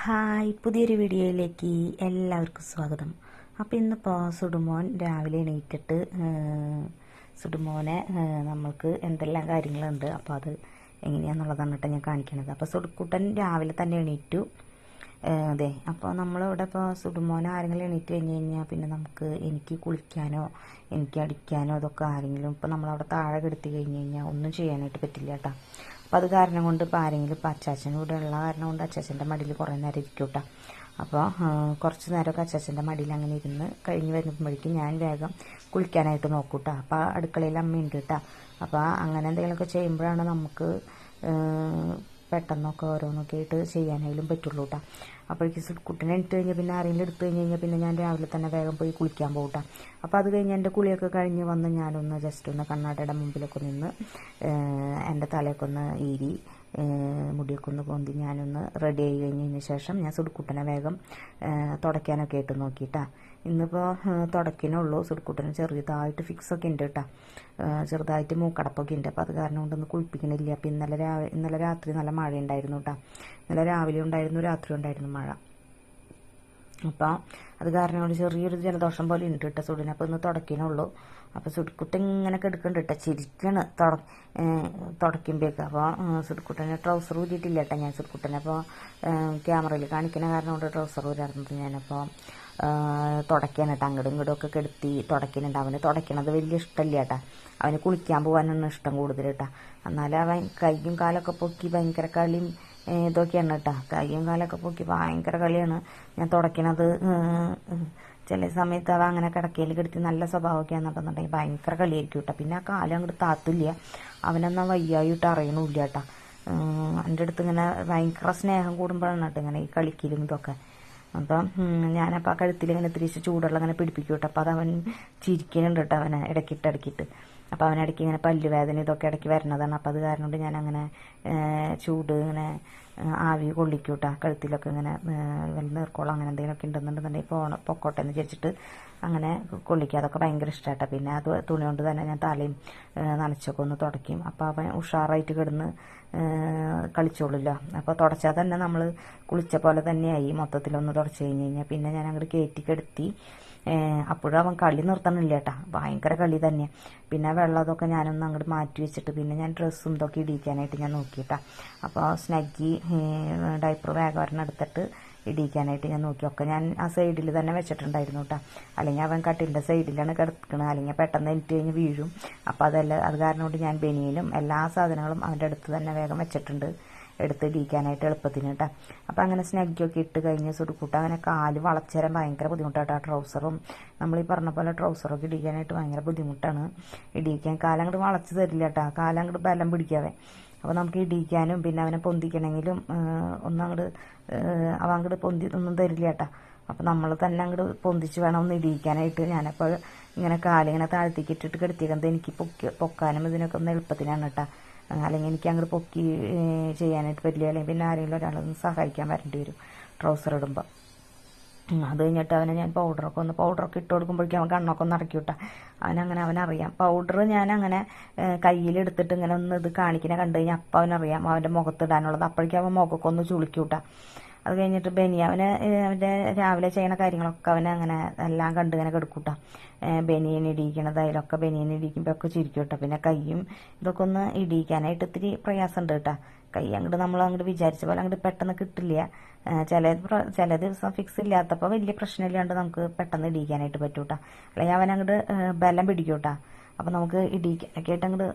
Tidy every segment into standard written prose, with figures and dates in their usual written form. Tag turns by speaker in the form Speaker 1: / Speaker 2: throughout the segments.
Speaker 1: Hi, പുതിയൊരു വീഡിയോയിലേക്ക് എല്ലാവർക്കും സ്വാഗതം. അപ്പോൾ ഇന്നിപ്പോൾ സുടുമോൻ രാവിലെ എണീറ്റിട്ട് സുടുമോനെ നമ്മൾക്ക് എന്തെല്ലാം കാര്യങ്ങളുണ്ട്, അപ്പോൾ അത് എങ്ങനെയാണെന്നുള്ളതാണ് കേട്ടോ ഞാൻ കാണിക്കണത്. അപ്പോൾ സുടുക്കുട്ടൻ രാവിലെ തന്നെ എണീറ്റു. അതെ, അപ്പോൾ നമ്മളിവിടെ ഇപ്പോൾ സുടുമോനെ ആരെങ്കിലും എണീറ്റ് കഴിഞ്ഞ് കഴിഞ്ഞാൽ പിന്നെ എനിക്ക് കുളിക്കാനോ എനിക്ക് അടിക്കാനോ അതൊക്കെ ആരെങ്കിലും ഇപ്പോൾ നമ്മളവിടെ താഴെ കെടുത്തി കഴിഞ്ഞ് കഴിഞ്ഞാൽ ഒന്നും ചെയ്യാനായിട്ട് പറ്റില്ല കേട്ടോ. അപ്പോൾ അത് കാരണം കൊണ്ട് ഇപ്പോൾ ആരെങ്കിലും ഇപ്പോൾ അച്ചാച്ചൻ ഇവിടെ ഉള്ള കാരണം കൊണ്ട് അച്ചാച്ചൻ്റെ മടിയിൽ കുറേ നേരം ഇരിക്കും കേട്ടോ. അപ്പോൾ കുറച്ച് നേരമൊക്കെ അച്ചാച്ചൻ്റെ മടിയിൽ അങ്ങനെ ഇരുന്ന് കഴിഞ്ഞ് വരുമ്പോഴേക്കും ഞാൻ വേഗം കുളിക്കാനായിട്ട് നോക്കും കേട്ടോ. അപ്പോൾ അടുക്കളയിൽ അമ്മയുണ്ട് കേട്ടോ. അപ്പോൾ അങ്ങനെ എന്തെങ്കിലുമൊക്കെ ചെയ്യുമ്പോഴാണ് നമുക്ക് പെട്ടെന്നൊക്കെ ഓരോന്നൊക്കെ ആയിട്ട് ചെയ്യാനായാലും പറ്റുള്ളൂ കേട്ടോ. അപ്പോഴേക്ക് കുട്ടീനെ ഇട്ട് കഴിഞ്ഞാൽ പിന്നെ ആരെങ്കിലും എടുത്തു കഴിഞ്ഞാൽ പിന്നെ ഞാൻ രാവിലെ തന്നെ വേഗം പോയി കുളിക്കാൻ പോകും കേട്ടോ. അപ്പോൾ അത് കഴിഞ്ഞ് എൻ്റെ കുളിയൊക്കെ കഴിഞ്ഞ് വന്ന് ഞാനൊന്ന് ജസ്റ്റ് ഒന്ന് കണ്ണാടിയുടെ മുമ്പിലൊക്കെ നിന്ന് എൻ്റെ തലയൊക്കെ ഒന്ന് ഈരി മുടിയൊക്കെ ഒന്ന് പൊന്തി ഞാനൊന്ന് റെഡി ആയി കഴിഞ്ഞതിന് ശേഷം ഞാൻ സുടുക്കുട്ടനെ വേഗം തുടയ്ക്കാനൊക്കെ ആയിട്ട് നോക്കിയിട്ടാ. ഇന്നിപ്പോൾ തുടയ്ക്കാനുള്ളൂ. സുടുക്കുട്ടന് ചെറുതായിട്ട് ഫിക്സൊക്കെ ഉണ്ട് കേട്ടോ, ചെറുതായിട്ട് മൂക്കടപ്പൊക്കെ ഉണ്ട്. അപ്പോൾ അത് കാരണം കൊണ്ടൊന്ന് കുളിപ്പിക്കണില്ല. അപ്പോൾ ഇന്നലെ രാത്രി നല്ല മഴ ഉണ്ടായിരുന്നു കേട്ടോ. ഇന്നലെ രാവിലെ ഉണ്ടായിരുന്നു, രാത്രി ഉണ്ടായിരുന്നു മഴ. അപ്പോൾ അത് കാരണം കൊണ്ട് ചെറിയൊരു ജലദോഷം പോലെ ഉണ്ട് കേട്ടോ സുടിന്. അപ്പോൾ ഇന്ന് തുടയ്ക്കാനുള്ളൂ. അപ്പോൾ സുടുക്കുട്ടൻ ഇങ്ങനെ കിടക്കുന്നുണ്ട് കേട്ടോ, ചിരിക്കാണ് തുടയ്ക്കുമ്പോഴേക്ക്. അപ്പോൾ സുടുക്കുട്ടനെ ട്രൗസർ ഊരിയിട്ടില്ല കേട്ടോ ഞാൻ സുടുക്കുട്ടനെ. അപ്പോൾ ക്യാമറയിൽ കാണിക്കുന്ന കാരണം കൊണ്ട് ട്രൗസർ ഊരാറുണ്ട് ഞാനപ്പോൾ തുടയ്ക്കാൻ കേട്ടോ. അങ്ങോട്ടും ഇങ്ങോട്ടും ഒക്കെ കെടുത്തി തുടയ്ക്കുന്നുണ്ട്. അവന് തുടയ്ക്കണത് വലിയ ഇഷ്ടമില്ല കേട്ടോ. അവന് കുളിക്കാൻ പോകാനാണ് ഇഷ്ടം കൂടുതൽ കേട്ടോ. എന്നാലും അവൻ കൈയും കാലൊക്കെ പൊക്കി ഭയങ്കര കളിയും ഇതൊക്കെയാണ് കേട്ടോ. കൈയും കാലൊക്കെ പൊക്കി ഭയങ്കര കളിയാണ്. ഞാൻ തുടയ്ക്കണത് ചില സമയത്ത് അവ അങ്ങനെ കിടക്കയിൽ കിടത്തി നല്ല സ്വഭാവമൊക്കെ ആണെന്നുണ്ടെന്നുണ്ടെങ്കിൽ ഭയങ്കര കളിയായിരിക്കും കേട്ടോ. പിന്നെ ആ കാലം അങ്ങോട്ട് താത്തില്ല. അവനെന്നാ വയ്യായിട്ട് അറിയണില്ല കേട്ടോ. എൻ്റെ അടുത്ത് ഇങ്ങനെ ഭയങ്കര സ്നേഹം കൂടുമ്പോഴാണ് കേട്ടോ ഇങ്ങനെ ഈ കളിക്കലും ഇതൊക്കെ. അപ്പം ഞാനപ്പോൾ ആ കഴുത്തിൽ ഇങ്ങനെ തിരിച്ച് ചൂടുള്ള അങ്ങനെ പിടിപ്പിക്കും കേട്ടോ. അപ്പോൾ അത് അവൻ ചിരിക്കുന്നുണ്ട് കേട്ടോ, അവനെ ഇടയ്ക്കിട്ട്. അപ്പോൾ അവനിടയ്ക്ക് ഇങ്ങനെ പല്ലുവേദന ഇതൊക്കെ ഇടയ്ക്ക് വരുന്നതാണ്. അപ്പോൾ അത് കാരണം കൊണ്ട് ഞാനങ്ങനെ ചൂട് ഇങ്ങനെ ആവി കൊള്ളിക്കും കേട്ടോ. കഴുത്തിലൊക്കെ ഇങ്ങനെ വല്ല നീർക്കോളം അങ്ങനെ എന്തെങ്കിലുമൊക്കെ ഉണ്ടെന്നുണ്ടെന്നുണ്ടെങ്കിൽ പൊക്കോട്ടെ എന്ന് വിചാരിച്ചിട്ട് അങ്ങനെ കൊള്ളിക്കുക. അതൊക്കെ ഭയങ്കര ഇഷ്ടമായിട്ടോ. പിന്നെ അത് തുണി കൊണ്ട് തന്നെ ഞാൻ തലയും നനച്ചൊക്കെ ഒന്ന് തുടയ്ക്കും. അപ്പോൾ അവൻ ഉഷാറായിട്ട് കിടന്ന് കളിച്ചോളില്ല. അപ്പോൾ തുടച്ചാൽ തന്നെ നമ്മൾ കുളിച്ച പോലെ തന്നെയായി മൊത്തത്തിലൊന്ന് തുടച്ച് കഴിഞ്ഞ് കഴിഞ്ഞാൽ പിന്നെ ഞാൻ അങ്ങോട്ട് കയറ്റിക്കെടുത്തി. അപ്പോഴും അവൻ കളി നിർത്തണില്ല കേട്ടോ, ഭയങ്കര കളി തന്നെ. പിന്നെ വെള്ളമൊക്കെ ഞാനൊന്ന് അങ്ങോട്ട് മാറ്റി വെച്ചിട്ട് പിന്നെ ഞാൻ ഡ്രസ്സും ഇതൊക്കെ ഇടിക്കാനായിട്ട് ഞാൻ നോക്കിയിട്ടാ. അപ്പോൾ സ്നഗ്ഗി ഡൈപ്പർ വേഗം എടുത്തിട്ട് ഇടിക്കാനായിട്ട് ഞാൻ നോക്കി. ഒക്കെ ഞാൻ ആ സൈഡിൽ തന്നെ വെച്ചിട്ടുണ്ടായിരുന്നു കേട്ടോ. അല്ലെങ്കിൽ അവൻ കട്ടിലിൻ്റെ സൈഡിലാണ് കിടക്കുന്നത്, അല്ലെങ്കിൽ പെട്ടെന്ന് എനിക്ക് കഴിഞ്ഞ് വീഴും. അപ്പോൾ അത് കാരണം കൊണ്ട് ഞാൻ ബനിയനും എല്ലാ സാധനങ്ങളും അവൻ്റെ അടുത്ത് തന്നെ വേഗം വെച്ചിട്ടുണ്ട്, എടുത്ത് ഇടിക്കാനായിട്ട് എളുപ്പത്തിന് കേട്ടോ. അപ്പോൾ അങ്ങനെ സ്നഗ്ഗിയൊക്കെ ഇട്ട് കഴിഞ്ഞ് സുടുക്കൂട്ട അങ്ങനെ കാല് വളച്ചേരാൻ ഭയങ്കര ബുദ്ധിമുട്ടാട്ടോ. ട്രൗസറും നമ്മളീ പറഞ്ഞ പോലെ ട്രൗസറൊക്കെ ഇടിക്കാനായിട്ട് ഭയങ്കര ബുദ്ധിമുട്ടാണ്. ഇടിക്കാൻ കാലങ്ങോട്ട് വളച്ച് തരില്ല കേട്ടോ, കാലങ്ങോട്ട് ബലം പിടിക്കാവേ. അപ്പോൾ നമുക്ക് ഇടിക്കാനും പിന്നെ അവനെ പൊന്തിക്കണമെങ്കിലും അവൻ അങ്ങോട്ട് പൊന്തി ഒന്നും തരില്ല കേട്ടോ. അപ്പോൾ നമ്മൾ തന്നെ അങ്ങോട്ട് പൊന്തിച്ച് വേണം ഒന്ന് ഇടിക്കാനായിട്ട്. ഞാനപ്പോൾ ഇങ്ങനെ കാലിങ്ങനെ താഴ്ത്തിക്ക് ഇട്ടിട്ട് കിടത്തിക്കുന്നത് എനിക്ക് പൊക്കാനും ഇതിനൊക്കെ ഒന്ന് എളുപ്പത്തിനാണ് കേട്ടോ. അല്ലെങ്കിൽ എനിക്ക് അങ്ങോട്ട് പൊക്കി ചെയ്യാനായിട്ട് പറ്റില്ല. അല്ലെങ്കിൽ പിന്നെ ആരെങ്കിലും ഒരാളൊന്ന് സഹായിക്കാൻ വരേണ്ടി വരും ട്രൗസർ ഇടുമ്പോൾ. അത് കഴിഞ്ഞിട്ട് അവനെ ഞാൻ പൗഡറൊക്കെ ഇട്ട് കൊടുക്കുമ്പോഴേക്കും അവൻ കണ്ണൊക്കെ ഒന്ന് അടക്കി വിട്ടാൽ അവനറിയാം. പൗഡർ ഞാൻ അങ്ങനെ കയ്യിലെടുത്തിട്ട് ഇങ്ങനെ ഒന്ന് ഇത് കാണിക്കണ കണ്ടു കഴിഞ്ഞാൽ അപ്പം അവനറിയാം അവൻ്റെ മുഖത്തിടാനുള്ളത്. അപ്പോഴേക്കും അവൻ മുഖമൊക്കെ ഒന്ന് ചുളിക്കൂട്ടാ. അത് കഴിഞ്ഞിട്ട് അവൻ്റെ രാവിലെ ചെയ്യണ കാര്യങ്ങളൊക്കെ അവനെ എല്ലാം കണ്ട് ഇങ്ങനെ കെടുക്കൂട്ടാ. ബനിയൻ ഇടിയിക്കണത് അതിലൊക്കെ ബനിയൻ ഇടിക്കുമ്പോൾ ഒക്കെ ചിരിക്കും കേട്ടോ. പിന്നെ കൈയും ഇതൊക്കെ ഒന്ന് ഇടിയിക്കാനായിട്ട് ഇത്തിരി പ്രയാസമുണ്ട് കേട്ടോ. കൈ അങ്ങോട്ട് നമ്മൾ അങ്ങോട്ട് വിചാരിച്ച പോലെ അങ്ങോട്ട് പെട്ടെന്ന് കിട്ടില്ല. ചില ദിവസം ഫിക്സ് ഇല്ലാത്തപ്പോൾ വലിയ പ്രശ്നമില്ലാണ്ട് നമുക്ക് പെട്ടെന്ന് ഇടിക്കാനായിട്ട് പറ്റും കേട്ടോ. അല്ലെങ്കിൽ അവൻ അങ്ങോട്ട് ബലം പിടിക്കും കേട്ടോ. അപ്പോൾ നമുക്ക് ഇടിക്കാനൊക്കെ ആയിട്ട് അങ്ങോട്ട്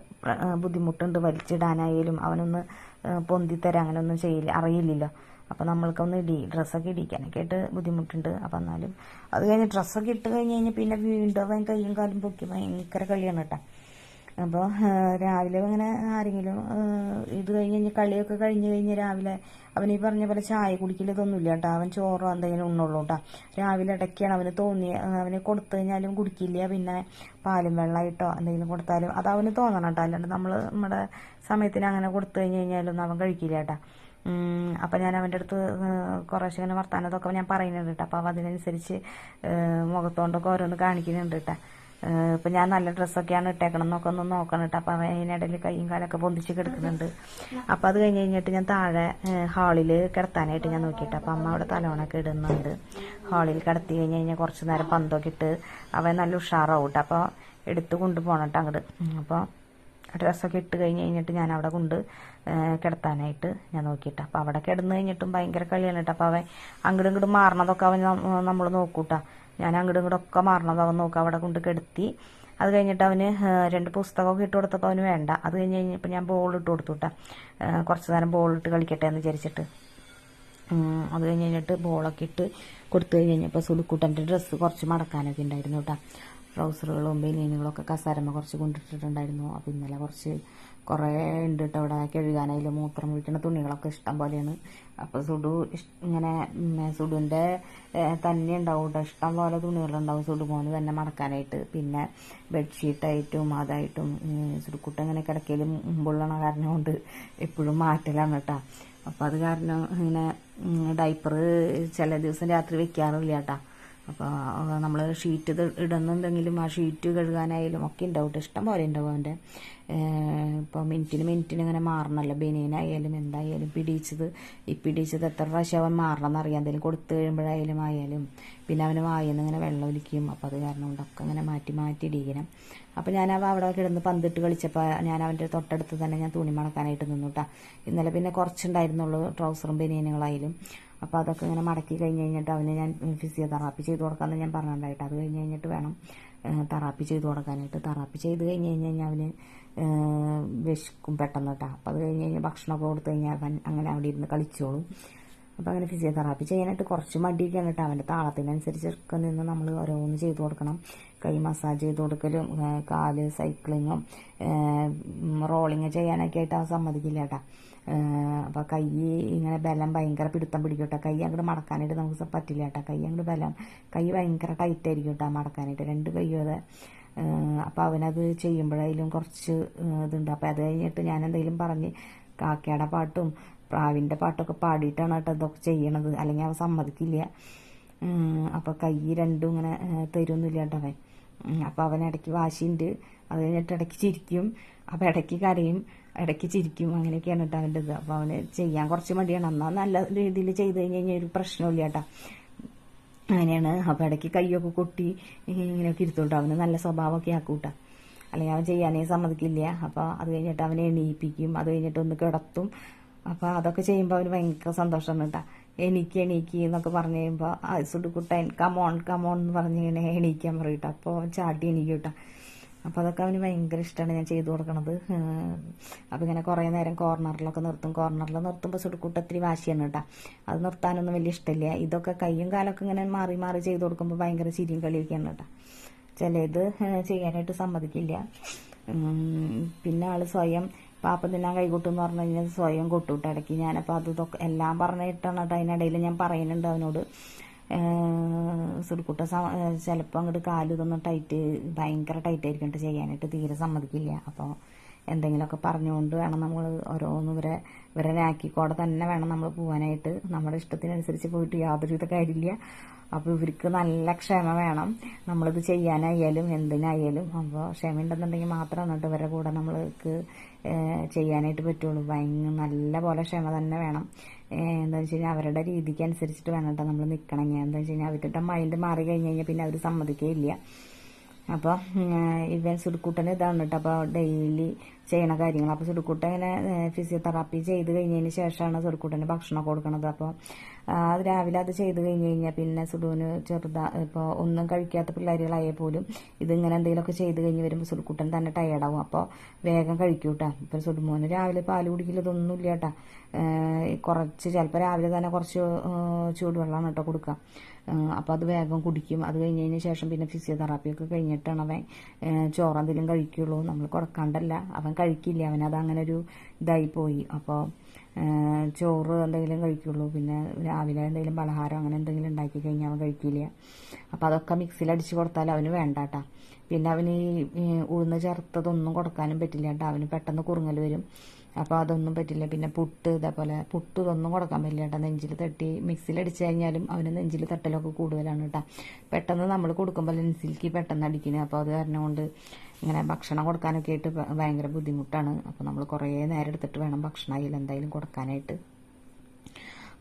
Speaker 1: ബുദ്ധിമുട്ടുണ്ട്. വലിച്ചിടാനായാലും അവനൊന്ന് പൊന്തിത്തരാൻ അങ്ങനെ ഒന്നും അറിയില്ലല്ലോ. അപ്പോൾ നമ്മൾക്കൊന്ന് ഡ്രസ്സൊക്കെ ഇടിക്കാനൊക്കെ ആയിട്ട് ബുദ്ധിമുട്ടുണ്ട്. അപ്പോൾ എന്നാലും അത് കഴിഞ്ഞ് ഡ്രസ്സൊക്കെ ഇട്ട് കഴിഞ്ഞ് പിന്നെ വീണ്ടും അവൻ കയ്യും കാലും പൊക്കി ഭയങ്കര കളിയാണ് കേട്ടോ. അപ്പോൾ രാവിലെ ഇങ്ങനെ ആരെങ്കിലും ഇത് കഴിഞ്ഞ് കളിയൊക്കെ കഴിഞ്ഞ് കഴിഞ്ഞ് രാവിലെ അവൻ ഈ പറഞ്ഞ പോലെ ചായ കുടിക്കലതൊന്നുമില്ല കേട്ടോ. അവൻ ചോറോ എന്തെങ്കിലും ഉണ്ണുള്ളൂ കേട്ടോ. രാവിലെ ഇടയ്ക്കാണ് അവന് കൊടുത്തു കഴിഞ്ഞാലും കുടിക്കില്ല. പിന്നെ പാലും വെള്ളമായിട്ടോ എന്തെങ്കിലും കൊടുത്താലും അത് അവന് തോന്നണം കേട്ടോ. അല്ലാണ്ട് നമ്മുടെ സമയത്തിന് അങ്ങനെ കൊടുത്തു കഴിഞ്ഞാലൊന്നും അവൻ കഴിക്കില്ല കേട്ടോ. അപ്പം ഞാൻ അവൻ്റെ അടുത്ത് കുറേശ്ശെ ഇങ്ങനെ വർത്താനതൊക്കെ ഞാൻ പറയുന്നുണ്ട് കേട്ടോ. അപ്പോൾ അതിനനുസരിച്ച് മുഖത്തോണ്ടൊക്കെ ഓരോന്ന് കാണിക്കുന്നുണ്ട് കേട്ടോ. ഇപ്പം ഞാൻ നല്ല ഡ്രസ്സൊക്കെയാണ് ഇട്ടേക്കണം എന്നൊക്കെ ഒന്ന് നോക്കണം കേട്ടോ. അപ്പം അതിനിടയിൽ കൈയും കാലൊക്കെ പൊന്തിച്ച് കിടക്കുന്നുണ്ട്. അപ്പം അത് കഴിഞ്ഞ് ഞാൻ താഴെ ഹാളിൽ കിടത്താനായിട്ട് ഞാൻ നോക്കിയിട്ട് അപ്പം അമ്മ അവിടെ തലോണൊക്കെ ഇടുന്നുണ്ട്. ഹാളിൽ കിടത്തി കഴിഞ്ഞാൽ കുറച്ച് നേരം പന്തൊക്കെ ഇട്ട് അവൻ നല്ല ഉഷാറാവും കേട്ടോ. അപ്പോൾ എടുത്ത് കൊണ്ടുപോകണം കേട്ടോ അങ്ങോട്ട്. അപ്പോൾ ഡ്രസ്സൊക്കെ ഇട്ട് കഴിഞ്ഞിട്ട് ഞാൻ അവിടെ കൊണ്ട് കിടത്താനായിട്ട് ഞാൻ നോക്കിയിട്ട് അപ്പോൾ അവിടെ കിടന്ന് കഴിഞ്ഞിട്ടും ഭയങ്കര കളിയാണ് കേട്ടോ. അപ്പോൾ അവൻ അങ്ങോട്ടും ഇങ്ങോട്ടും മാറണതൊക്കെ അവൻ നമ്മൾ നോക്കൂട്ടാ. ഞാൻ അങ്ങോട്ടും ഇങ്ങോട്ടൊക്കെ മാറണത് അവൻ നോക്കുക. അവിടെ കൊണ്ട് കിടത്തി അത് കഴിഞ്ഞിട്ട് അവന് 2 പുസ്തകമൊക്കെ ഇട്ട് കൊടുത്തപ്പോൾ അവന് വേണ്ട. അത് കഴിഞ്ഞപ്പോൾ ഞാൻ ബോൾ ഇട്ട് കൊടുത്തു കേട്ടോ. കുറച്ച് നേരം ബോളിട്ട് കളിക്കട്ടെ എന്ന് വിചാരിച്ചിട്ട്. അത് കഴിഞ്ഞിട്ട് ബോളൊക്കെ ഇട്ട് കൊടുത്തു കഴിഞ്ഞപ്പോൾ സുലുക്കൂട്ടൻ്റെ ഡ്രസ്സ് കുറച്ച് മടക്കാനൊക്കെ ഉണ്ടായിരുന്നു കേട്ടോ. ട്രൗസറുകളും ബനിയനുകളൊക്കെ കസാരമ്മ കുറച്ച് കൊണ്ടിട്ടിട്ടുണ്ടായിരുന്നു. അപ്പോൾ ഇന്നലെ കുറേ ഉണ്ട് കേട്ടോ അവിടെ കഴുകാനായാലും മൂത്രം ഒഴിക്കുന്ന തുണികളൊക്കെ ഇഷ്ടം പോലെയാണ്. അപ്പോൾ ഇങ്ങനെ സുഡുവിൻ്റെ തന്നെ ഉണ്ടാവും കേട്ടോ. ഇഷ്ടം പോലെ തുണികളുണ്ടാവും സുഡുമോന് തന്നെ മടക്കാനായിട്ട്. പിന്നെ ബെഡ്ഷീറ്റായിട്ടും അതായിട്ടും സുടുക്കുട്ട ഇങ്ങനെ കിടക്കയിൽ മുമ്പുള്ള കാരണം കൊണ്ട് എപ്പോഴും മാറ്റലാണ് കേട്ടോ. അപ്പോൾ അത് കാരണം ഇങ്ങനെ ഡൈപ്പർ ചില ദിവസം രാത്രി വെക്കാറില്ല കേട്ടോ. അപ്പോൾ നമ്മൾ ഷീറ്റ് ഇടുന്നുണ്ടെങ്കിലും ആ ഷീറ്റ് കഴുകാനായാലും ഒക്കെ ഉണ്ടാവും കേട്ടോ. ഇഷ്ടം പോലെ ഉണ്ടാവും അവൻ്റെ. ഇപ്പോൾ മിനിറ്റിന് ഇങ്ങനെ മാറണമല്ലോ. ബനിയനായാലും എന്തായാലും പിടിച്ചത് എത്ര പ്രാവശ്യം അവൻ മാറണം എന്നറിയാം. എന്തെങ്കിലും കൊടുത്തു കഴിയുമ്പോഴായാലും ആയാലും പിന്നെ അവന് വായിന്ന് ഇങ്ങനെ വെള്ളം ഒലിക്കും. അപ്പോൾ അത് കാരണം കൊണ്ടൊക്കെ അങ്ങനെ മാറ്റി ഇടിക്കണം. അപ്പോൾ ഞാൻ അവിടെ കിടന്ന് പന്തിട്ട് കളിച്ചപ്പോൾ ഞാൻ അവൻ്റെ തൊട്ടടുത്ത് തന്നെ ഞാൻ തുണി മടക്കാനായിട്ട് നിന്നു കേട്ടോ. ഇന്നലെ പിന്നെ കുറച്ചുണ്ടായിരുന്നുള്ളൂ ട്രൗസറും ബനിയനുകളായാലും. അപ്പോൾ അതൊക്കെ ഇങ്ങനെ മടക്കി കഴിഞ്ഞിട്ട് അവന് ഞാൻ ഫിസിയോതെറാപ്പി ചെയ്ത് കൊടുക്കാമെന്ന് ഞാൻ പറഞ്ഞിട്ടുണ്ടായിട്ട്. അത് കഴിഞ്ഞിട്ട് വേണം തെറാപ്പി ചെയ്ത് കൊടുക്കാനായിട്ട്. തെറാപ്പി ചെയ്ത് കഴിഞ്ഞാൽ അവന് വിശക്കും പെട്ടെന്ന് കേട്ടോ. അപ്പോൾ അത് കഴിഞ്ഞ് ഭക്ഷണമൊക്കെ കൊടുത്തു കഴിഞ്ഞാൽ അവൻ അങ്ങനെ അവിടെ ഇരുന്ന് കളിച്ചോളും. അപ്പോൾ അങ്ങനെ ഫിസിയോതെറാപ്പി ചെയ്യാനായിട്ട് കുറച്ച് മടിയൊക്കെയാണ് കേട്ടോ. അവൻ്റെ താളത്തിനനുസരിച്ചൊക്കെ നിന്ന് നമ്മൾ ഓരോന്ന് ചെയ്ത് കൊടുക്കണം. കൈ മസാജ് ചെയ്ത് കൊടുക്കലും കാല് സൈക്ലിങ്ങും റോളിങ് ചെയ്യാനൊക്കെ ആയിട്ട് അവൻ സമ്മതിക്കില്ല കേട്ടോ. അപ്പോൾ കൈ ഇങ്ങനെ ബലം ഭയങ്കര പിടുത്തം പിടിക്കും കേട്ടോ. കൈ അങ്ങോട്ട് മടക്കാനായിട്ട് നമുക്ക് പറ്റില്ല കേട്ടോ. കൈ അങ്ങോട്ട് കൈ ഭയങ്കര ടൈറ്റ് ആയിരിക്കും കേട്ടോ മടക്കാനായിട്ട് 2 കൈയും അതെ. അപ്പോൾ അവനത് ചെയ്യുമ്പോഴായാലും കുറച്ച് ഇതുണ്ട്. അപ്പോൾ അത് കഴിഞ്ഞിട്ട് ഞാൻ എന്തെങ്കിലും പറഞ്ഞ് കാക്കയുടെ പാട്ടും പ്രാവിൻ്റെ പാട്ടൊക്കെ പാടിയിട്ടാണ് കേട്ടോ ഇതൊക്കെ ചെയ്യണത്. അല്ലെങ്കിൽ അവൻ സമ്മതിക്കില്ല. അപ്പോൾ കൈ രണ്ടും ഇങ്ങനെ തരുമൊന്നുമില്ല കേട്ടോ അവൻ. അപ്പോൾ അവൻ ഇടയ്ക്ക് വാശിയുണ്ട്. അത് കഴിഞ്ഞിട്ട് ഇടയ്ക്ക് ചിരിക്കും. അപ്പോൾ ഇടയ്ക്ക് കരയും, ഇടയ്ക്ക് ചിരിക്കും. അങ്ങനെയൊക്കെയാണ് കേട്ടോ അവൻ്റെ ഇത്. അപ്പോൾ അവന് ചെയ്യാൻ കുറച്ച് മടിയാണ്. എന്നാൽ നല്ല രീതിയിൽ ചെയ്ത് കഴിഞ്ഞാൽ ഒരു പ്രശ്നമില്ല കേട്ടോ. അങ്ങനെയാണ്. അപ്പോൾ ഇടയ്ക്ക് കൈയൊക്കെ കൊട്ടി ഇങ്ങനെയൊക്കെ ഇരുത്തോട്ടോ. അവന് നല്ല സ്വഭാവമൊക്കെ ആക്കൂട്ടാ. അല്ലെങ്കിൽ അവൻ ചെയ്യാനേ സമ്മതിക്കില്ല. അപ്പോൾ അത് കഴിഞ്ഞിട്ട് അവനെ എണീപ്പിക്കും. അത് കഴിഞ്ഞിട്ട് ഒന്ന് കിടത്തും. അപ്പോൾ അതൊക്കെ ചെയ്യുമ്പോൾ അവന് ഭയങ്കര സന്തോഷമാണ് കേട്ടോ. എണീക്ക് എന്നൊക്കെ പറഞ്ഞു കഴിയുമ്പോൾ സുടുക്കുട്ടൻ കമോൺ എന്ന് പറഞ്ഞ് ഇങ്ങനെ എണീക്കാൻ പറയും കേട്ടോ. അപ്പോൾ ചാട്ടി എണീക്കും കേട്ടോ. അപ്പോൾ അതൊക്കെ അവന് ഭയങ്കര ഇഷ്ടമാണ് ഞാൻ ചെയ്തു കൊടുക്കണത്. അപ്പോൾ ഇങ്ങനെ കുറേ നേരം കോർണറിലൊക്കെ നിർത്തും. കോർണറിൽ നിർത്തുമ്പോൾ സുടുക്കുട്ട ഇത്തിരി വാശിയാണ് കേട്ടോ. അത് നിർത്താനൊന്നും വലിയ ഇഷ്ടമില്ല. ഇതൊക്കെ കയ്യും കാലൊക്കെ ഇങ്ങനെ മാറി ചെയ്ത് കൊടുക്കുമ്പോൾ ഭയങ്കര ചിരിയും കളിയൊക്കെയാണ് കേട്ടോ. ചിലത് ചെയ്യാനായിട്ട് സമ്മതിക്കില്ല. പിന്നെ ആൾ സ്വയം പാപ്പ തിന്നാൻ കൈകൊട്ടെന്ന് പറഞ്ഞു കഴിഞ്ഞാൽ സ്വയം കൊട്ടുവിട്ട് ഇടയ്ക്ക്. ഞാനപ്പോൾ ഇതൊക്കെ എല്ലാം പറഞ്ഞിട്ടാണ് കേട്ടോ. അതിനിടയിൽ ഞാൻ പറയുന്നുണ്ട് അവനോട് സുടുക്കുട്ട ചിലപ്പോൾ അങ്ങോട്ട് കാലിതൊന്നും ഭയങ്കര ടൈറ്റ് ആയിരിക്കും ചെയ്യാനായിട്ട്. തീരെ സമ്മതിക്കില്ല. അപ്പോൾ എന്തെങ്കിലുമൊക്കെ പറഞ്ഞുകൊണ്ട് വേണം നമ്മൾ ഓരോന്ന് ഇവരെ രാക്കിക്കോടെ തന്നെ വേണം നമ്മൾ പോകാനായിട്ട്. നമ്മുടെ ഇഷ്ടത്തിനനുസരിച്ച് പോയിട്ട് യാതൊരുവിധ കാര്യമില്ല. അപ്പോൾ ഇവർക്ക് നല്ല ക്ഷമ വേണം നമ്മളിത് ചെയ്യാനായാലും എന്തിനായാലും. അപ്പോൾ ക്ഷമ ഉണ്ടെന്നുണ്ടെങ്കിൽ മാത്രമാണ് കേട്ടോ ഇവരുടെ കൂടെ നമ്മൾക്ക് ചെയ്യാനായിട്ട് പറ്റുള്ളൂ. നല്ല പോലെ ക്ഷമ തന്നെ വേണം. എന്താണെന്ന് വെച്ച് കഴിഞ്ഞാൽ അവരുടെ രീതിക്ക് അനുസരിച്ചിട്ട് വേണം കേട്ടോ നമ്മൾ നിൽക്കണമെങ്കിൽ. എന്താണെന്ന് വെച്ച് കഴിഞ്ഞാൽ അവരുടെ മൈൻഡ് മാറി കഴിഞ്ഞ് കഴിഞ്ഞാൽ പിന്നെ അവർ സമ്മതിക്കുകയില്ല. അപ്പോൾ ഇവൻ സുടുക്കൂട്ടന് ഇതാണ് കേട്ടോ. അപ്പോൾ ഡെയിലി ചെയ്യണ കാര്യങ്ങൾ. അപ്പോൾ സുടുക്കൂട്ടൻ ഇങ്ങനെ ഫിസിയോതെറാപ്പി ചെയ്ത് കഴിഞ്ഞതിന് ശേഷമാണ് സുടുക്കൂട്ടന് ഭക്ഷണം കൊടുക്കണത്. അപ്പോൾ അത് രാവിലെ അത് ചെയ്ത് കഴിഞ്ഞാൽ പിന്നെ സുഡുവിന് ഇപ്പോൾ ഒന്നും കഴിക്കാത്ത പിള്ളേരുകളായാൽ പോലും ഇതിങ്ങനെ എന്തെങ്കിലുമൊക്കെ ചെയ്ത് കഴിഞ്ഞ് വരുമ്പോൾ സുടുക്കൂട്ടൻ തന്നെ ടയേർഡാവും. അപ്പോൾ വേഗം കഴിക്കൂട്ടാ. ഇപ്പോൾ സുടുമോന് രാവിലെ പാല് കുടിക്കൽ ഇതൊന്നുമില്ല കേട്ടോ. കുറച്ച് ചിലപ്പോൾ രാവിലെ തന്നെ കുറച്ച് ചൂടുവെള്ളമാണ് കേട്ടോ കൊടുക്കുക. അപ്പോൾ അത് വേഗം കുടിക്കും. അത് കഴിഞ്ഞതിന് ശേഷം പിന്നെ ഫിസിയോതെറാപ്പിയൊക്കെ കഴിഞ്ഞിട്ടാണ് അവൻ ചോറെന്തെങ്കിലും കഴിക്കുള്ളൂ. നമ്മൾ കൊടുക്കാണ്ടല്ല, അവൻ കഴിക്കില്ല. അവനത് അങ്ങനെ ഒരു ഇതായിപ്പോയി. അപ്പോൾ ചോറ് എന്തെങ്കിലും കഴിക്കുള്ളൂ. പിന്നെ രാവിലെ എന്തെങ്കിലും പലഹാരം അങ്ങനെ എന്തെങ്കിലും ഉണ്ടാക്കി കഴിഞ്ഞാൽ അവൻ കഴിക്കില്ല. അപ്പോൾ അതൊക്കെ മിക്സിയിൽ അടിച്ച് കൊടുത്താൽ അവന് വേണ്ട കേട്ടോ. പിന്നെ അവന് ഈ ഉഴുന്ന് ചേർത്തതൊന്നും കൊടുക്കാനും പറ്റില്ല കേട്ടോ. അവന് പെട്ടെന്ന് കുറുങ്ങൽ വരും. അപ്പോൾ അതൊന്നും പറ്റില്ല. പിന്നെ പുട്ട് ഇതേപോലെ പുട്ട് ഇതൊന്നും കൊടുക്കാൻ പറ്റില്ല കേട്ടോ. നെഞ്ചിൽ തട്ടി മിക്സിയിലടിച്ച് കഴിഞ്ഞാലും അവന് നെഞ്ചിൽ തട്ടലൊക്കെ കൂടുതലാണ് കേട്ടോ. പെട്ടെന്ന് നമ്മൾ കൊടുക്കുമ്പോൾ ലെൻസിലേക്ക് പെട്ടെന്ന് അടിക്കുന്നത്. അപ്പോൾ അത് കാരണം കൊണ്ട് ഇങ്ങനെ ഭക്ഷണം കൊടുക്കാനൊക്കെ ആയിട്ട് ഭയങ്കര ബുദ്ധിമുട്ടാണ്. അപ്പോൾ നമ്മൾ കുറേ നേരം എടുത്തിട്ട് വേണം ഭക്ഷണം അതിൽ എന്തായാലും കൊടുക്കാനായിട്ട്.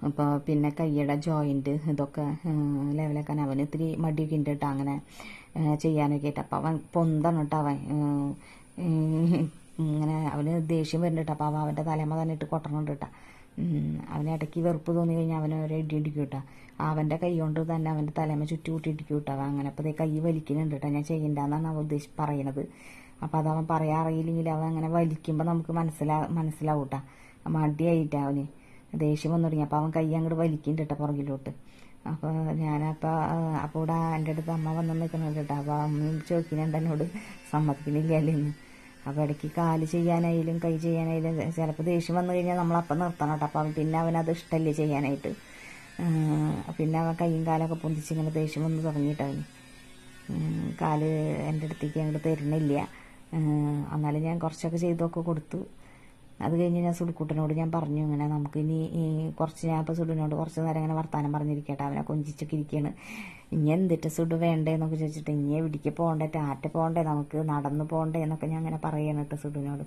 Speaker 1: അപ്പോൾ പിന്നെ കൈയുടെ ജോയിൻറ്റ് ഇതൊക്കെ ലെവലാക്കാൻ അവന് ഇത്തിരി മടിയൊക്കെ ഉണ്ട് കേട്ടോ അങ്ങനെ ചെയ്യാനൊക്കെ ആയിട്ട്. അപ്പോൾ അവൻ പൊന്താണ് കേട്ടോ. അവൻ ഇങ്ങനെ അവന് ദേഷ്യം വരുന്നുണ്ട് കേട്ടോ. അപ്പോൾ അവൻ്റെ തലമ തന്നെ ഇട്ട് കൊട്ടണുണ്ട് കേട്ടോ. അവന് ഇടയ്ക്ക് വെറുപ്പ് തോന്നി കഴിഞ്ഞാൽ അവനെ ഒരു ഇടി ഇടിക്കും കേട്ടോ. അവൻ്റെ കൈ കൊണ്ട് തന്നെ അവൻ്റെ തലമ ചുറ്റി കൂട്ടി ഇടിക്കും കേട്ടോ. അവൻ അങ്ങനെ അപ്പോൾ കൈ വലിക്കുന്നുണ്ട് കേട്ടോ. ഞാൻ ചെയ്യണ്ടെന്നാണ് അവൻ പറയണത്. അപ്പോൾ അതവൻ പറയാൻ അറിയില്ലെങ്കിൽ അവൻ അങ്ങനെ വലിക്കുമ്പോൾ നമുക്ക് മനസ്സിലാവും കേട്ടോ. മടിയായിട്ട് അവന് ദേഷ്യം വന്നു തുടങ്ങി. അപ്പോൾ അവൻ കൈ അങ്ങോട്ട് വലിക്കുന്നുണ്ട് കേട്ടോ പുറകിലോട്ട്. അപ്പോൾ അപ്പോൾ ഇവിടെ എൻ്റെ അടുത്ത് അമ്മ വന്നു നിൽക്കുന്നുണ്ട് കേട്ടോ. അപ്പോൾ അമ്മ ചോദിക്കുന്നുണ്ട് എന്നോട് സമ്മതിക്കുന്നില്ല അല്ലേന്ന്. അപ്പോൾ ഇടയ്ക്ക് കാല് ചെയ്യാനായാലും കൈ ചെയ്യാനായാലും ചിലപ്പോൾ ദേഷ്യം വന്നു കഴിഞ്ഞാൽ നമ്മളപ്പം നിർത്തണം കേട്ടോ. അപ്പം പിന്നെ അവനത് ഇഷ്ടമല്ലേ ചെയ്യാനായിട്ട്. പിന്നെ അവൻ കൈയും കാലൊക്കെ പൊന്തിച്ചിങ്ങനെ ദേഷ്യം വന്ന് തുടങ്ങിയിട്ടവന് കാല് എൻ്റെ അടുത്തേക്ക് അങ്ങോട്ട് തരുന്നില്ല. എന്നാലും ഞാൻ കുറച്ചൊക്കെ ചെയ്തൊക്കെ കൊടുത്തു. അത് കഴിഞ്ഞ് ഞാൻ സുടുക്കൂട്ടനോട് ഞാൻ പറഞ്ഞു ഇങ്ങനെ നമുക്കിനി ഞാൻ ഇപ്പോൾ സുടുവിനോട് കുറച്ച് നേരം ഇങ്ങനെ വർത്താനം പറഞ്ഞിരിക്കട്ടെ. അവനെ കൊഞ്ചിച്ചൊക്കെ ഇരിക്കുകയാണ്. ഇനി എന്തിട്ട് സുഡു വേണ്ടേ എന്നൊക്കെ ചോദിച്ചിട്ട് ഇനി എവിടേക്ക് പോകണ്ടേ, ടാറ്റ പോകണ്ടേ, നമുക്ക് നടന്നു പോകണ്ടേ എന്നൊക്കെ ഞാൻ അങ്ങനെ പറയണം കേട്ടോ സുഡുവിനോട്.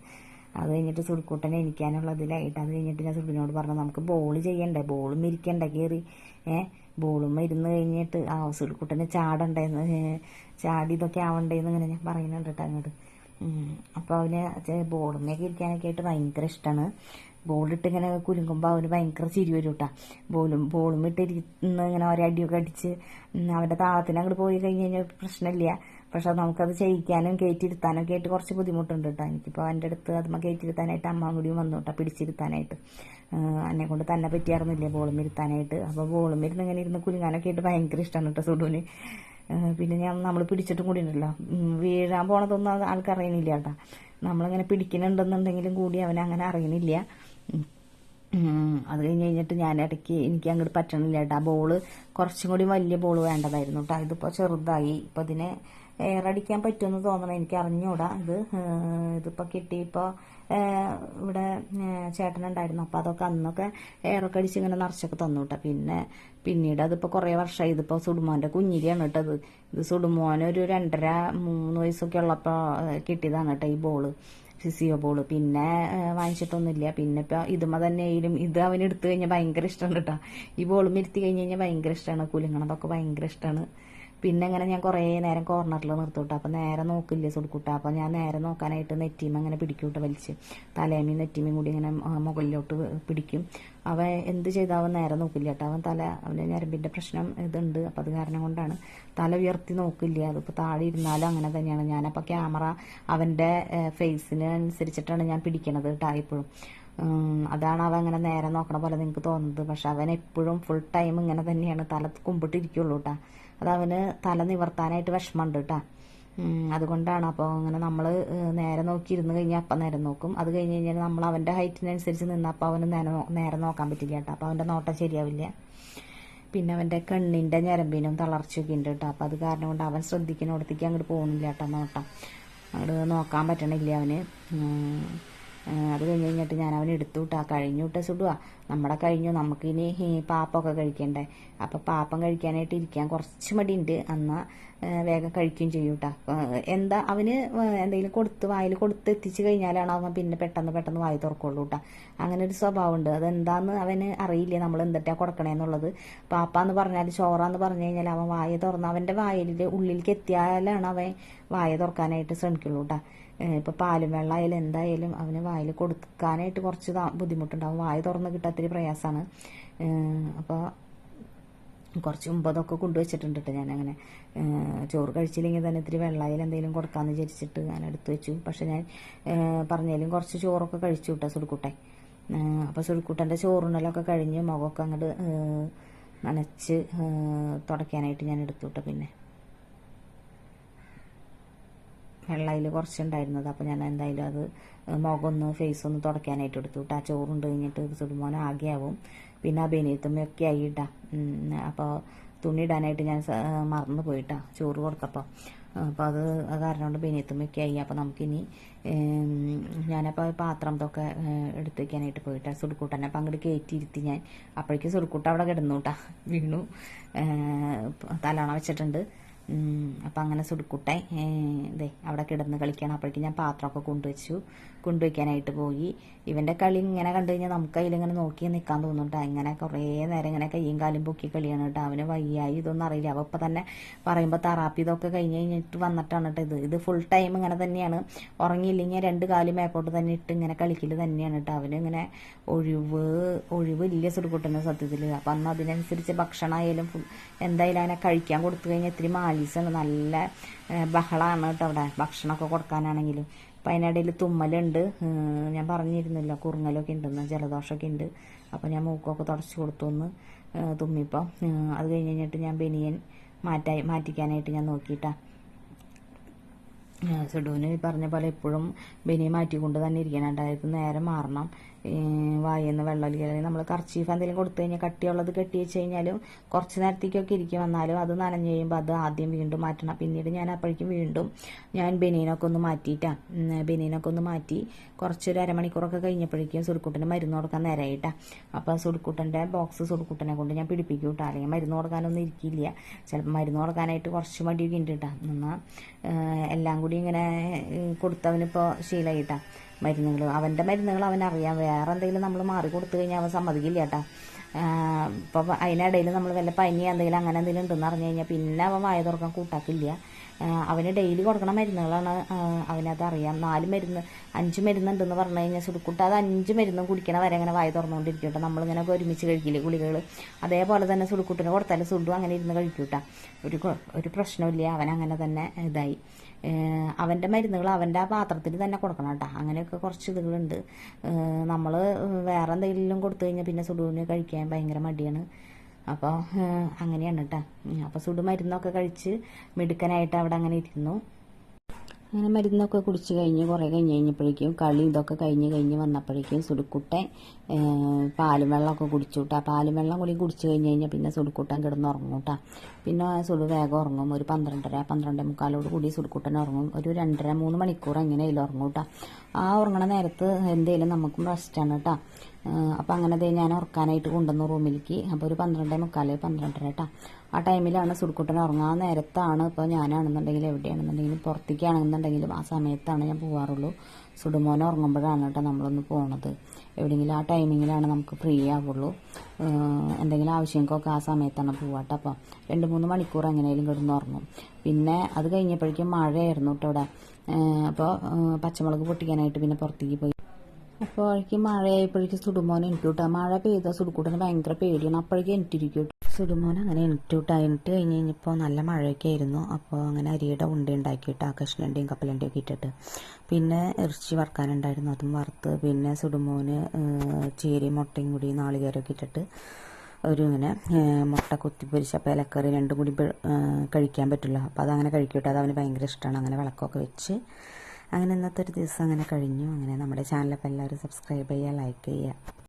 Speaker 1: അത് കഴിഞ്ഞിട്ട് സുടുക്കൂട്ടനെ ഇരിക്കാനുള്ളതിലായിട്ട് അത് കഴിഞ്ഞിട്ട് ഞാൻ സുഡുവിനോട് പറഞ്ഞു നമുക്ക് ബോൾ ചെയ്യണ്ടേ, ബോളും ഇരിക്കണ്ടേ കയറി ബോളും ഇരുന്ന് കഴിഞ്ഞിട്ട് സുടുക്കൂട്ടനെ ചാടി ഇതൊക്കെ ആവണ്ടേന്ന് ഇങ്ങനെ ഞാൻ പറയുന്നുണ്ട് കേട്ടോ അങ്ങോട്ട്. അപ്പോൾ അവന് ബോളുമേക്ക് ഇരിക്കാനൊക്കെ ആയിട്ട് ഭയങ്കര ഇഷ്ടമാണ്. ബോളിട്ട് ഇങ്ങനെ കുലുങ്ങുമ്പോൾ അവന് ഭയങ്കര ചിരി വരും കേട്ടോ. ബോളും ഇട്ടിരിക്കുന്ന ഇങ്ങനെ ഒരടിയൊക്കെ അടിച്ച് അവൻ്റെ താളത്തിന് അങ്ങോട്ട് പോയി കഴിഞ്ഞ് കഴിഞ്ഞാൽ പ്രശ്നമില്ല. പക്ഷെ നമുക്കത് ചെയ്യിക്കാനും കയറ്റിയിരുത്താനൊക്കെ ആയിട്ട് കുറച്ച് ബുദ്ധിമുട്ടുണ്ട് കേട്ടോ. എനിക്കിപ്പോൾ എൻ്റെ അടുത്ത് അതുമ്മ കയറ്റിയിരുത്താനായിട്ട് അമ്മ കൂടിയും വന്നു കേട്ടോ പിടിച്ചിരുത്താനായിട്ട്. എന്നെ കൊണ്ട് തന്നെ പറ്റിയായിരുന്നില്ലേ ബോളും ഇരുത്താനായിട്ട്. അപ്പോൾ ബോളും ഇരുന്ന് ഇങ്ങനെ ഇരുന്ന് കുലുങ്ങാനൊക്കെ ആയിട്ട് ഭയങ്കര ഇഷ്ടമാണ് കേട്ടോ സുഡുവിന്. പിന്നെ നമ്മൾ പിടിച്ചിട്ടും കൂടി ഉണ്ടല്ലോ വീഴാൻ പോണതൊന്നും ആൾക്കറിയണില്ല കേട്ടോ. നമ്മളിങ്ങനെ പിടിക്കുന്നുണ്ടെന്നുണ്ടെങ്കിലും കൂടി അവനങ്ങനെ അറിയണില്ല. അത് കഴിഞ്ഞിട്ട് ഞാൻ ഇടയ്ക്ക് എനിക്ക് അങ്ങോട്ട് പറ്റണില്ല കേട്ടോ. ആ ബോള് കുറച്ചും കൂടി വലിയ ബോള് വേണ്ടതായിരുന്നു കേട്ടോ. ഇതിപ്പോൾ ചെറുതായി. ഇപ്പം ഇതിനെ എയറടിക്കാൻ പറ്റുമെന്ന് തോന്നണം, എനിക്ക് അറിഞ്ഞൂടാ. ഇതിപ്പോൾ കിട്ടിയപ്പോൾ ഇവിടെ ചേട്ടനുണ്ടായിരുന്നു. അപ്പോൾ അതൊക്കെ അന്നൊക്കെ എയറൊക്കെ അടിച്ച് ഇങ്ങനെ നിറച്ചൊക്കെ തന്നു കേട്ടോ. പിന്നീട് അതിപ്പോൾ കുറേ വർഷമായി. ഇതിപ്പോൾ സുടുമോൻ്റെ കുഞ്ഞിരിയാണ് കേട്ടോ. ഇത് സുടുമോനൊരു 2.5-3 വയസ്സൊക്കെ ഉള്ളപ്പോൾ കിട്ടിയതാണ് കേട്ടോ ഈ ബോള്, സിസിയോ ബോള്. പിന്നെ വാങ്ങിച്ചിട്ടൊന്നുമില്ല. പിന്നെ ഇപ്പോൾ ഇതുമ്മ തന്നെയായാലും ഇത് അവന് എടുത്തു കഴിഞ്ഞാൽ ഭയങ്കര ഇഷ്ടമാണ് കേട്ടോ. ഈ ബോളും ഇരുത്തി കഴിഞ്ഞ് കഴിഞ്ഞാൽ ഭയങ്കര ഇഷ്ടമാണ്. കുലുങ്ങണതൊക്കെ ഭയങ്കര ഇഷ്ടമാണ്. പിന്നെ അങ്ങനെ ഞാൻ കുറേ നേരം കോർണറിൽ നിർത്തും കേട്ടോ. അപ്പോൾ നേരെ നോക്കില്ലേ സുടുക്കൂട്ട. അപ്പോൾ ഞാൻ നേരെ നോക്കാനായിട്ട് നെറ്റീമ അങ്ങനെ പിടിക്കും കേട്ടോ, വലിച്ച് തലേമയും നെറ്റീമയും കൂടി ഇങ്ങനെ മുകളിലോട്ട് പിടിക്കും. അവൻ എന്ത് ചെയ്താൽ അവൻ നേരെ നോക്കില്ല കേട്ടോ. അവൻ്റെ ഞരമ്പിൻ്റെ പ്രശ്നം ഇതുണ്ട്. അപ്പോൾ അത് കാരണം കൊണ്ടാണ് തല ഉയർത്തി നോക്കില്ല. അതിപ്പോൾ താഴെ ഇരുന്നാലും അങ്ങനെ തന്നെയാണ്. ഞാനപ്പോൾ ക്യാമറ അവൻ്റെ ഫേസിന് അനുസരിച്ചിട്ടാണ് ഞാൻ പിടിക്കണത് കേട്ടോ എപ്പോഴും. അതാണ് അവൻ അങ്ങനെ നേരെ നോക്കണ പോലെ നിങ്ങൾക്ക് തോന്നുന്നത്. പക്ഷെ അവൻ എപ്പോഴും ഫുൾ ടൈം ഇങ്ങനെ തന്നെയാണ് തല കുമ്പിട്ടിരിക്കുള്ളൂ കേട്ടോ. അതവന് തല നിവർത്താനായിട്ട് വിഷമമുണ്ട് കേട്ടോ. അതുകൊണ്ടാണ്. അപ്പോൾ അങ്ങനെ നമ്മൾ നേരെ നോക്കി ഇരുന്ന് കഴിഞ്ഞാൽ അപ്പം നേരെ നോക്കും. അത് കഴിഞ്ഞ് കഴിഞ്ഞാൽ നമ്മൾ അവൻ്റെ ഹൈറ്റിനനുസരിച്ച് നിന്നാൽ അപ്പോൾ അവന് നേരെ നോക്കാൻ പറ്റില്ല കേട്ടോ. അപ്പോൾ അവൻ്റെ നോട്ടം ശരിയാവില്ല. പിന്നെ അവൻ്റെ കണ്ണിൻ്റെ ഞരമ്പിനും തളർച്ചയൊക്കെ ഉണ്ട് കേട്ടോ. അപ്പോൾ അത് കാരണം കൊണ്ട് അവൻ ശ്രദ്ധിക്കുന്നിടത്തേക്ക് അങ്ങോട്ട് പോകുന്നില്ല കേട്ടോ. അങ്ങോട്ട് നോക്കാൻ പറ്റണില്ല അവന്. അത് കഴിഞ്ഞ് കഴിഞ്ഞിട്ട് ഞാൻ അവനെ എടുത്തു വിട്ടാ. കഴിഞ്ഞു വിട്ട സുടുക നമ്മുടെ കഴിഞ്ഞു. നമുക്കിനി പാപ്പൊക്കെ കഴിക്കണ്ടേ. അപ്പം പാപ്പം കഴിക്കാനായിട്ട് ഇരിക്കാൻ കുറച്ച് മടിയുണ്ട്. എന്നാൽ വേഗം കഴിക്കുകയും ചെയ്യും കേട്ടോ. എന്താ അവന് എന്തെങ്കിലും വായിൽ കൊടുത്ത് എത്തിച്ച് കഴിഞ്ഞാലാണ് അവൻ പിന്നെ പെട്ടെന്ന് വായി തുറക്കുള്ളൂ കേട്ടോ. അങ്ങനെ ഒരു സ്വഭാവമുണ്ട്. അതെന്താന്ന് അവന് അറിയില്ല നമ്മൾ എന്തിട്ടാ കൊടുക്കണേന്നുള്ളത്. പാപ്പാന്ന് പറഞ്ഞാൽ ചോറാന്ന് പറഞ്ഞു കഴിഞ്ഞാൽ അവൻ വായ തുറന്ന് അവൻ്റെ വായിലിൻ്റെ ഉള്ളിലേക്ക് എത്തിയാലാണ് അവൻ വായ തുറക്കാനായിട്ട് ശ്രമിക്കുള്ളൂ കേട്ടോ. ഇപ്പോൾ പാലും വെള്ളമായാലും എന്തായാലും അവന് വായിൽ കൊടുക്കാനായിട്ട് കുറച്ച് ബുദ്ധിമുട്ടുണ്ടാവും. വായ തുറന്ന് കിട്ടാത്തൊരു പ്രയാസമാണ്. അപ്പോൾ കുറച്ച് മുമ്പതൊക്കെ കൊണ്ടുവച്ചിട്ടുണ്ട് കേട്ടോ. ഞാനങ്ങനെ ചോറ് കഴിച്ചില്ലെങ്കിൽ തന്നെ ഇത്തിരി വെള്ളയിൽ എന്തെങ്കിലും കൊടുക്കാമെന്ന് വിചാരിച്ചിട്ട് ഞാൻ എടുത്തു വെച്ചു. പക്ഷെ ഞാൻ പറഞ്ഞാലും കുറച്ച് ചോറൊക്കെ കഴിച്ചു കേട്ടോ സുടുക്കൂട്ടെ. അപ്പോൾ സുടുക്കൂട്ടൻ്റെ ചോറുണ്ടലൊക്കെ കഴിഞ്ഞ് മുഖമൊക്കെ അങ്ങോട്ട് നനച്ച് തുടയ്ക്കാനായിട്ട് ഞാൻ എടുത്തു കേട്ടോ. പിന്നെ വെള്ളയിൽ കുറച്ചുണ്ടായിരുന്നത്. അപ്പോൾ ഞാൻ എന്തായാലും അത് മുഖമൊന്ന് ഫേസൊന്ന് തുടയ്ക്കാനായിട്ട് എടുത്തു കേട്ടോ. ആ ചോറുണ്ട് കഴിഞ്ഞിട്ട് സുടുമോൻ ആകെ ആവും. പിന്നെ അഭിനയത്തുമ്മയൊക്കെ ആയിട്ടാ. അപ്പോൾ തുണി ഇടാനായിട്ട് ഞാൻ മറന്നു പോയിട്ടാ ചോറ് കൊടുത്തപ്പോൾ. അപ്പോൾ അത് കാരണം കൊണ്ട് ബനിയത്തുമ്മയൊക്കെ ആയി. അപ്പോൾ നമുക്കിനി ഞാനപ്പോൾ പാത്രം ഇതൊക്കെ എടുത്ത് വയ്ക്കാനായിട്ട് പോയിട്ട് സുടുക്കൂട്ടനെ അപ്പം അങ്ങോട്ട് കയറ്റിയിരുത്തി ഞാൻ. അപ്പോഴേക്കും സുടുക്കൂട്ട അവിടെ കിടന്നു കേട്ടാ, വീണു, തലണ വെച്ചിട്ടുണ്ട്. അപ്പം അങ്ങനെ സുടുക്കുട്ടെ ഇതേ അവിടെ കിടന്ന് കളിക്കണം. അപ്പോഴേക്കും ഞാൻ പാത്രമൊക്കെ കൊണ്ടുവയ്ക്കാനായിട്ട് പോയി. ഇവൻ്റെ കളി ഇങ്ങനെ കണ്ടു കഴിഞ്ഞാൽ നമുക്ക് അതിലിങ്ങനെ നോക്കി നിൽക്കാൻ തോന്നുന്നുണ്ട്. ഇങ്ങനെ കുറേ നേരം ഇങ്ങനെ കയ്യും കാലും പൊക്കി കളിയാണ് കേട്ടോ. അവന് വയ്യായി ഇതൊന്നും അറിയില്ല. അപ്പോൾ ഇപ്പം തന്നെ പറയുമ്പോൾ തെറാപ്പി ഇതൊക്കെ കഴിഞ്ഞിട്ട് വന്നിട്ടാണ് കേട്ടോ ഇത് ഫുൾ ടൈം ഇങ്ങനെ തന്നെയാണ്. ഉറങ്ങിയില്ലെങ്കിൽ 2 കാലും മേപ്പോട്ട് തന്നെ ഇട്ട് ഇങ്ങനെ കളിക്കൽ തന്നെയാണ് കേട്ടോ. അവന് ഇങ്ങനെ ഒഴിവില്ല സുടുക്കുട്ടൻ്റെ സത്യത്തിൽ. അപ്പം അന്ന് അതിനനുസരിച്ച് ഭക്ഷണമായാലും എന്തായാലും അവനെ കഴിക്കാൻ കൊടുത്തു കഴിഞ്ഞാൽ ഇത്തിരി മാലീസാണ്, നല്ല ബഹളമാണ് കേട്ടോ അവിടെ ഭക്ഷണമൊക്കെ കൊടുക്കാനാണെങ്കിലും. അപ്പം അതിനിടയിൽ തുമ്മലുണ്ട്, ഞാൻ പറഞ്ഞിരുന്നില്ല കുറുങ്ങലൊക്കെ ഉണ്ടെന്ന്, ജലദോഷമൊക്കെ ഉണ്ട്. അപ്പോൾ ഞാൻ മൂക്കൊക്കെ തുടച്ച് കൊടുത്തൊന്ന് തുമ്മിപ്പം. അത് കഴിഞ്ഞ് കഴിഞ്ഞിട്ട് ഞാൻ ബനിയൻ മാറ്റിക്കാനായിട്ട് ഞാൻ നോക്കിയിട്ടാ. സുഡുവിന് പറഞ്ഞ പോലെ എപ്പോഴും ബനിയൻ മാറ്റിക്കൊണ്ട് തന്നെ ഇരിക്കണം. അതായത് നേരെ മാറണം. വായിന്ന് വെള്ളം ഒലിക്കൽ നമ്മൾ കർച്ചീഫ് എന്തെങ്കിലും കൊടുത്തു കഴിഞ്ഞാൽ കട്ടിയുള്ളത് കെട്ടി വെച്ച് കഴിഞ്ഞാലും കുറച്ച് നേരത്തേക്കൊക്കെ ഇരിക്കും. വന്നാലും അത് നനഞ്ഞു കഴിയുമ്പോൾ അത് ആദ്യം വീണ്ടും മാറ്റണം. പിന്നീട് ഞാൻ അപ്പോഴേക്കും വീണ്ടും ഞാൻ ബനിയനൊക്കെ ഒന്ന് മാറ്റി കുറച്ചൊരു അരമണിക്കൂറൊക്കെ കഴിഞ്ഞപ്പോഴേക്കും സുടുക്കുട്ടന് മരുന്ന് കൊടുക്കാൻ നേരമായിട്ടാ. അപ്പോൾ സുടുക്കുട്ടൻ്റെ ബോക്സ് സുടുക്കുട്ടനെ കൊണ്ട് ഞാൻ പിടിപ്പിക്കും കേട്ടോ. അല്ലെങ്കിൽ മരുന്ന് കൊടുക്കാനൊന്നും ഇരിക്കില്ല. ചിലപ്പോൾ മരുന്ന് കൊടുക്കാനായിട്ട് കുറച്ച് മടിയൊക്കെ ഉണ്ട് കേട്ടോ. എന്നാൽ എല്ലാം കൂടി ഇങ്ങനെ കൊടുത്തവനിപ്പോൾ ശീലമായിട്ടാ. അവൻ്റെ മരുന്നുകൾ അവനറിയാം. വേറെ എന്തെങ്കിലും നമ്മൾ മാറി കൊടുത്തു കഴിഞ്ഞാൽ അവൻ സമ്മതിക്കില്ല കേട്ടാ. ഇപ്പോൾ അതിനിടയിൽ നമ്മൾ വല്ല പനി എന്തെങ്കിലും അങ്ങനെ എന്തെങ്കിലും ഉണ്ടെന്ന് അറിഞ്ഞു കഴിഞ്ഞാൽ പിന്നെ അവൻ വായ തുറക്കാൻ കൂട്ടാക്കില്ല. അവന് ഡെയിലി കൊടുക്കണ മരുന്നുകളാണ് അവനതറിയാം. 5 മരുന്നുണ്ടെന്ന് പറഞ്ഞു കഴിഞ്ഞാൽ സുടുക്കുട്ട അത് 5 മരുന്നും കുടിക്കണ വരെ അങ്ങനെ വായ തുറന്നുകൊണ്ടിരിക്കും കേട്ടോ. നമ്മളിങ്ങനെ ഒരുമിച്ച് കഴിക്കില്ലേ ഗുളികകൾ, അതേപോലെ തന്നെ സുടുക്കുട്ടിന് കൊടുത്താലും സുഡു അങ്ങനെ ഇരുന്ന് കഴിക്കൂട്ടാ. ഒരു പ്രശ്നമില്ല. അവൻ അങ്ങനെ തന്നെ ഇതായി. അവൻ്റെ മരുന്നുകൾ അവൻ്റെ ആ പാത്രത്തിൽ തന്നെ കൊടുക്കണം കേട്ടോ. അങ്ങനെയൊക്കെ കുറച്ച് ഇതുകളുണ്ട്. നമ്മൾ വേറെ എന്തെങ്കിലും കൊടുത്തു കഴിഞ്ഞാൽ പിന്നെ സുഡുവിന് കഴിക്കാൻ ഭയങ്കര മടിയാണ്. അപ്പോൾ അങ്ങനെയാണ് കേട്ടോ. അപ്പോൾ സുഡു മരുന്നൊക്കെ കഴിച്ച് മിടുക്കനായിട്ട് അവിടെ അങ്ങനെ ഇരുന്നു. അങ്ങനെ മരുന്നൊക്കെ കുടിച്ച് കുറേ കഴിഞ്ഞപ്പോഴേക്കും കളി ഇതൊക്കെ കഴിഞ്ഞ് വന്നപ്പോഴേക്കും സുടുക്കുട്ടൻ പാലും വെള്ളമൊക്കെ കുടിച്ചു കേട്ടോ. പാലും വെള്ളം കൂടി കുടിച്ച് കഴിഞ്ഞാൽ പിന്നെ സുടുക്കുട്ടൻ കിടന്ന് ഉറങ്ങും കേട്ടോ. പിന്നെ സുഡു വേഗം ഉറങ്ങും. ഒരു 12:30 കൂടി സുടുക്കുട്ടൻ ഉറങ്ങും. ഒരു 2.5-3 മണിക്കൂർ എങ്ങനെയായാലും ഉറങ്ങും കേട്ടോ. ആ ഉറങ്ങണ നേരത്ത് എന്തെങ്കിലും നമുക്കും റെസ്റ്റാണ് കേട്ടോ. അപ്പം അങ്ങനെ ഞാൻ ഉറക്കാനായിട്ട് കൊണ്ടുവന്നു റൂമിലേക്ക്. അപ്പോൾ ഒരു 12:45 12:30 കേട്ടോ. ആ ടൈമിലാണ് സുടുക്കുട്ടൻ ഉറങ്ങാൻ നേരത്താണ്. ഇപ്പോൾ ഞാനാണെന്നുണ്ടെങ്കിലും എവിടെയാണെന്നുണ്ടെങ്കിലും പുറത്തേക്കാണെന്നുണ്ടെങ്കിലും ആ സമയത്താണ് ഞാൻ പോകാറുള്ളൂ. സുടുമോനെ ഉറങ്ങുമ്പോഴാണ് കേട്ടോ നമ്മളൊന്ന് പോണത്. എവിടെയെങ്കിലും ആ ടൈമിങ്ങിലാണ് നമുക്ക് ഫ്രീ ആവുള്ളൂ. എന്തെങ്കിലും ആവശ്യങ്ങൾക്കൊക്കെ ആ സമയത്താണ് പോവാട്ടോ. അപ്പോൾ 2-3 മണിക്കൂർ എങ്ങനെയും കിടന്നുറങ്ങും. പിന്നെ അത് കഴിഞ്ഞപ്പോഴേക്കും മഴയായിരുന്നു കേട്ടോ ഇവിടെ. അപ്പോൾ പച്ചമുളക് പൊട്ടിക്കാനായിട്ട് പിന്നെ പുറത്തേക്ക് പോയി. അപ്പോഴേക്കും മഴയായപ്പോഴേക്കും സുടുമോൻ എണിക്കൂട്ടാ. മഴ പെയ്താൽ സുടുക്കൂട്ടന് ഭയങ്കര പേടിയാണ്. അപ്പോഴേക്കും എണിറ്റിരിക്കും സുടുമോൻ. അങ്ങനെ എണിക്കൂട്ടാ. എണിറ്റ് കഴിഞ്ഞപ്പോൾ നല്ല മഴയൊക്കെ ആയിരുന്നു. അപ്പോൾ അങ്ങനെ അരിയുടെ ഉണ്ട ഉണ്ടാക്കിയിട്ട് ആ കഷ്ണൻ്റെയും കപ്പലൻ്റെയും ഒക്കെ ഇട്ടിട്ട് പിന്നെ ഇറച്ചി വറുക്കാനുണ്ടായിരുന്നു, അതും വറുത്ത്. പിന്നെ സുടുമോന് ചീരയും മുട്ടയും കൂടി നാളികേരമൊക്കെ ഇട്ടിട്ട് ഇങ്ങനെ മുട്ട കുത്തിപ്പൊരിച്ചപ്പോൾ ഇലക്കറി 2 കൂടി കഴിക്കാൻ പറ്റില്ല. അപ്പോൾ അതങ്ങനെ കഴിക്കട്ടെ. അത് അവന് ഭയങ്കര ഇഷ്ടമാണ്. അങ്ങനെ വിളക്കൊക്കെ വെച്ച് അങ്ങനെ ഇന്നത്തെ ഒരു ദിവസം അങ്ങനെ കഴിഞ്ഞു. അങ്ങനെ നമ്മുടെ ചാനലപ്പോൾ എല്ലാവരും സബ്സ്ക്രൈബ് ചെയ്യുക, ലൈക്ക് ചെയ്യുക.